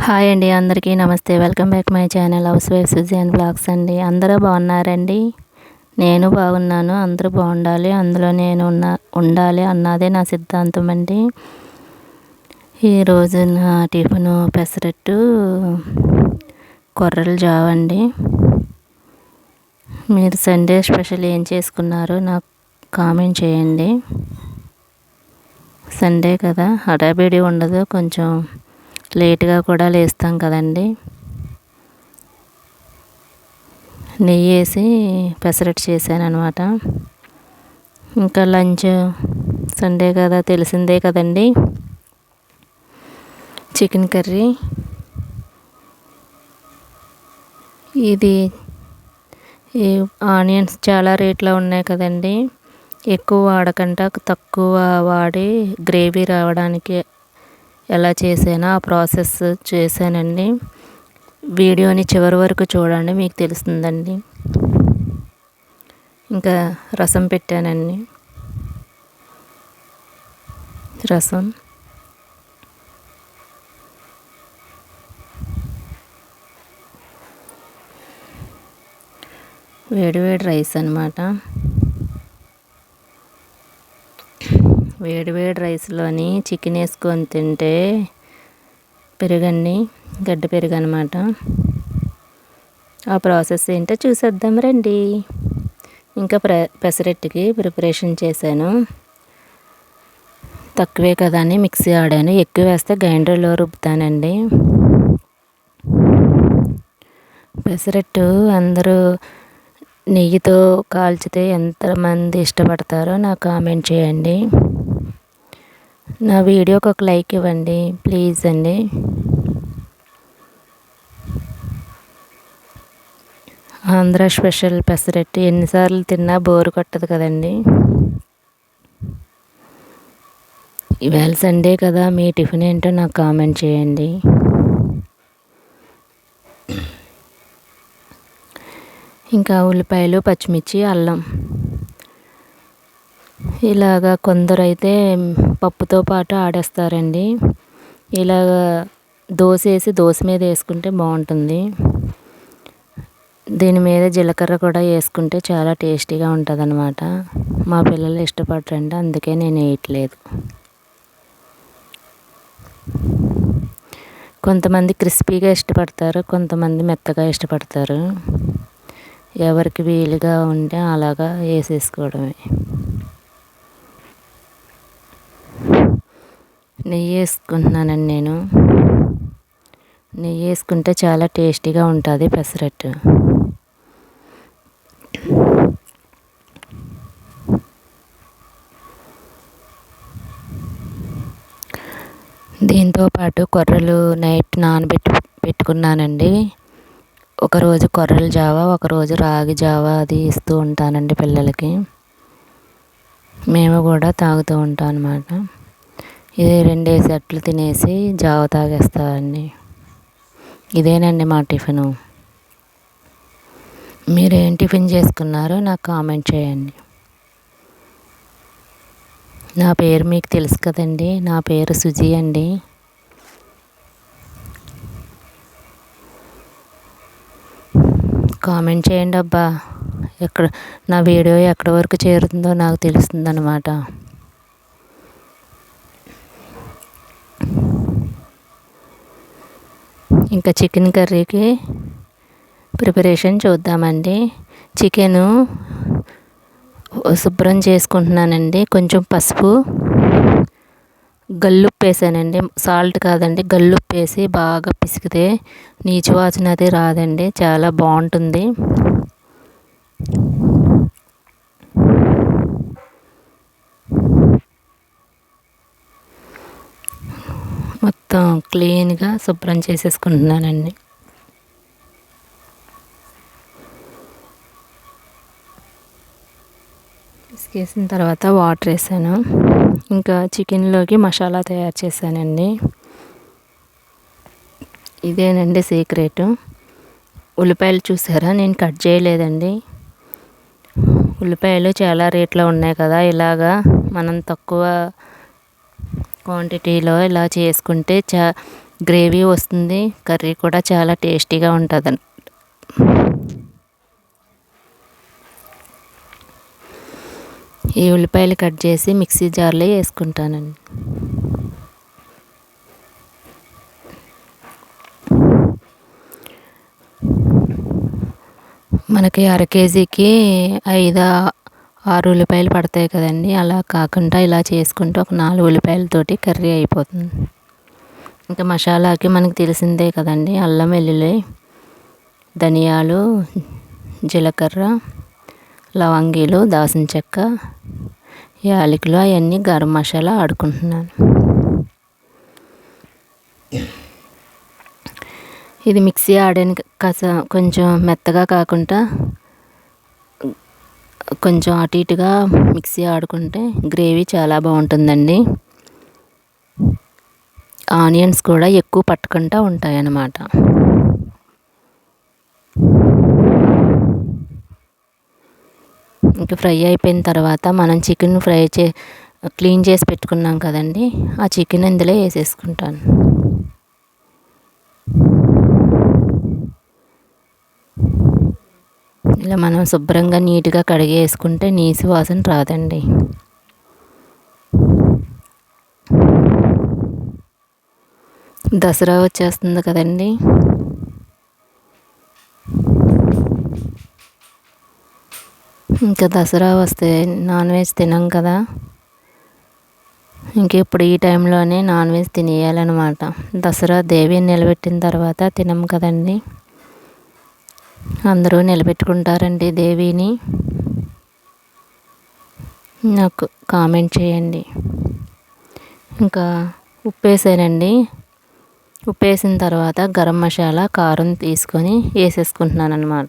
Hi అండి, అందరికీ నమస్తే. Welcome back my channel housewife Suji and vlogs అండి. అందరూ బాగున్నారండి? నేను బాగున్నాను. అందరూ బాగుండాలి, అందులో నేను ఉండాలి అన్నదే నా సిద్ధాంతం అండి. ఈరోజు నా టిఫిన్ పెసరట్టు కొర్రలు జావ అండి. మీరు సండే స్పెషల్ ఏం చేసుకున్నారో నాకు కామెంట్ చేయండి. సండే కదా, హడావిడి ఉండదు, కొంచెం లేట్గా కూడా లేస్తాం కదండి. నెయ్యి వేసి పెసరట్టు చేశాను అనమాట. ఇంకా లంచ్ సండే కదా, తెలిసిందే కదండి, చికెన్ కర్రీ. ఇది ఆనియన్స్ చాలా రేట్లో ఉన్నాయి కదండి, ఎక్కువ వాడకుండా తక్కువ వాడి గ్రేవీ రావడానికి ఎలా చేసానో ఆ ప్రాసెస్ చేశానండి. వీడియోని చివరి వరకు చూడండి, మీకు తెలుస్తుందండి. ఇంకా రసం పెట్టానండి. రసం వేడి వేడి రైస్ అన్నమాట. వేడి వేడి రైస్లోని చికెన్ వేసుకొని తింటే పెరుగండి, గడ్డ పెరుగు అనమాట. ఆ ప్రాసెస్ ఏంటో చూసేద్దాం రండి. ఇంకా పెసరట్టుకి ప్రిపరేషన్ చేశాను. తక్కువే కదా అని మిక్సీ ఆడాను, ఎక్కువ వేస్తే గ్రైండర్లో రుబ్బుతానండి. పెసరట్టు అందరూ నెయ్యితో కాల్చితే ఎంతమంది ఇష్టపడతారో నాకు కామెంట్ చేయండి. నా వీడియోకి ఒక లైక్ ఇవ్వండి ప్లీజ్ అండి. ఆంధ్ర స్పెషల్ పెసరట్టు ఎన్నిసార్లు తిన్నా బోరు కొట్టదు కదండి. ఇవాళ సండే కదా, మీ టిఫిన్ ఏంటో నాకు కామెంట్ చేయండి. ఇంకా ఉల్లిపాయలు, పచ్చిమిర్చి, అల్లం. ఇలాగా కొందరు అయితే పప్పుతో పాటు ఆడేస్తారండి. ఇలాగ దోశ మీద వేసుకుంటే బాగుంటుంది. దీని మీద జీలకర్ర కూడా వేసుకుంటే చాలా టేస్టీగా ఉంటుంది అన్నమాట. మా పిల్లలు ఇష్టపడరండి, అందుకే నేను వేయట్లేదు. కొంతమంది క్రిస్పీగా ఇష్టపడతారు, కొంతమంది మెత్తగా ఇష్టపడతారు. ఎవరికి వీలుగా ఉంటే అలాగా వేసేసుకోవడమే. నెయ్యి వేసుకుంటున్నానండి నేను. నెయ్యి వేసుకుంటే చాలా టేస్టీగా ఉంటుంది పెసరట్టు. దీంతోపాటు కొర్రలు నైట్ పెట్టుకున్నానండి. ఒకరోజు కొర్రల జావ, ఒకరోజు రాగి జావ అది ఇస్తూ ఉంటానండి పిల్లలకి. మేము కూడా తాగుతూ ఉంటాం అన్నమాట. ఇది 2 సెట్లు తినేసి జావ తాగేస్తామండి. ఇదేనండి మా టిఫిను. మీరేం టిఫిన్ చేసుకున్నారో నాకు కామెంట్ చేయండి. నా పేరు మీకు తెలుసు కదండి, నా పేరు సుజీ అండి. కామెంట్ చేయండి అబ్బా, నా వీడియో ఎక్కడి వరకు చేరుతుందో నాకు తెలుస్తుంది అన్నమాట. ఇంకా చికెన్ కర్రీకి ప్రిపరేషన్ చూద్దామండి. చికెను శుభ్రం చేసుకుంటున్నానండి. కొంచెం పసుపు, గల్లుప్పు వేసానండి, సాల్ట్ కాదండి, గల్లుప్పు వేసి బాగా పిసికితే నీచు వాసన అది రాదండి, చాలా బాగుంటుంది. మొత్తం క్లీన్గా శుభ్రం చేసేసుకుంటున్నానండి. పిసికేసిన తర్వాత వాటర్ వేసాను. ఇంకా చికెన్లోకి మసాలా తయారు చేశానండి. ఇదేనండి సీక్రెట్. ఉల్లిపాయలు చూసారా, నేను కట్ చేయలేదండి. ఉల్లిపాయలు చాలా రేట్లో ఉన్నాయి కదా, ఇలాగా మనం తక్కువ క్వాంటిటీలో ఇలా చేసుకుంటే గ్రేవీ వస్తుంది, కర్రీ కూడా చాలా టేస్టీగా ఉంటుందండి. ఈ ఉల్లిపాయలు కట్ చేసి మిక్సీ జార్లో వేసుకుంటానండి. మనకి అర కేజీకి 5-6 ఉల్లిపాయలు పడతాయి కదండి. అలా కాకుండా ఇలా చేసుకుంటే ఒక 4 ఉల్లిపాయలతోటి కర్రీ అయిపోతుంది. ఇంకా మసాలాకి మనకు తెలిసిందే కదండి, అల్లం వెల్లుల్లి, ధనియాలు, జీలకర్ర, లవంగీలు, దాల్చిన చెక్క, యాలకులు అవన్నీ గరం మసాలా ఆడుకుంటున్నాను. ఇది మిక్సీ ఆడడానికి కొంచెం మెత్తగా కాకుండా కొంచెం అటు ఇటుగా మిక్సీ ఆడుకుంటే గ్రేవీ చాలా బాగుంటుందండి. ఆనియన్స్ కూడా ఎక్కువ పట్టుకుంటూ ఉంటాయి అన్నమాట. ఇంకా ఫ్రై అయిపోయిన తర్వాత మనం చికెన్ క్లీన్ చేసి పెట్టుకున్నాం కదండి, ఆ చికెన్ ఇందులో వేసేసుకుంటాను. ఇలా మనం శుభ్రంగా నీట్గా కడిగి వేసుకుంటే నీసు వాసన రాదండి. దసరా వచ్చేస్తుంది కదండి. ఇంకా దసరా వస్తే నాన్ వెజ్ తినం కదా. ఇంకెప్పుడు ఈ టైంలోనే నాన్ వెజ్ తినేయాలన్నమాట. దసరా దేవిని నిలబెట్టిన తర్వాత తినం కదండి. అందరూ నిలబెట్టుకుంటారండి దేవిని. నాకు కామెంట్ చేయండి. ఇంకా ఉప్పు వేసానండి. ఉప్పు వేసిన తర్వాత గరం మసాలా, కారం తీసుకొని వేసేసుకుంటున్నాను అన్నమాట.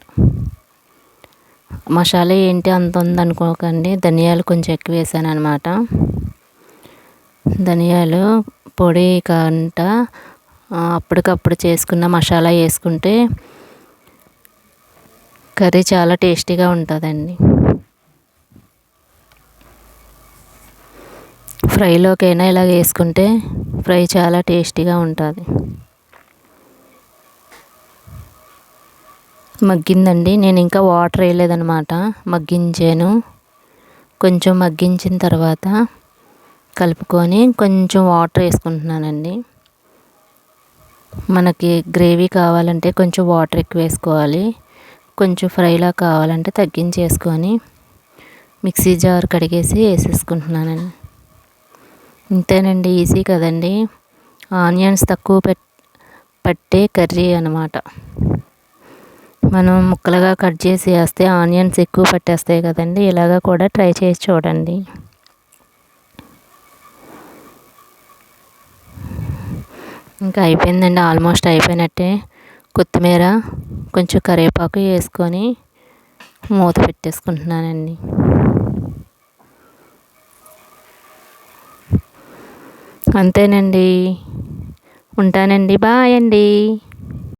మసాలా ఏంటి అంత ఉందనుకోకండి, ధనియాలు కొంచెం ఎక్కువ వేసాను అనమాట. ధనియాలు పొడి కంట అప్పటికప్పుడు చేసుకున్న మసాలా వేసుకుంటే కర్రీ చాలా టేస్టీగా ఉంటుందండి. ఫ్రైలోకైనా ఇలా వేసుకుంటే ఫ్రై చాలా టేస్టీగా ఉంటుంది. మగ్గిందండి, నేను ఇంకా వాటర్ వేయలేదన్నమాట, మగ్గించాను. కొంచెం మగ్గించిన తర్వాత కలుపుకొని కొంచెం వాటర్ వేసుకుంటున్నానండి. మనకి గ్రేవీ కావాలంటే కొంచెం వాటర్ ఎక్కువ వేసుకోవాలి, కొంచెం ఫ్రైలా కావాలంటే తగ్గించేసుకొని మిక్సీ జార్ కడిగేసి వేసేసుకుంటున్నానండి. ఇంతేనండి, ఈజీ కదండి. ఆనియన్స్ తక్కువ పట్టే కర్రీ అన్నమాట. మనం ముక్కలుగా కట్ చేసి వేస్తే ఆనియన్స్ ఎక్కువ పట్టేస్తాయి కదండి. ఇలాగా కూడా ట్రై చేసి చూడండి. ఇంకా అయిపోయిందండి, ఆల్మోస్ట్ అయిపోయినట్టే. కొత్తిమీర, కొంచెం కరివేపాకు వేసుకొని మూత పెట్టేసుకుంటున్నానండి. అంతేనండి, ఉంటానండి, బాయ్ అండి.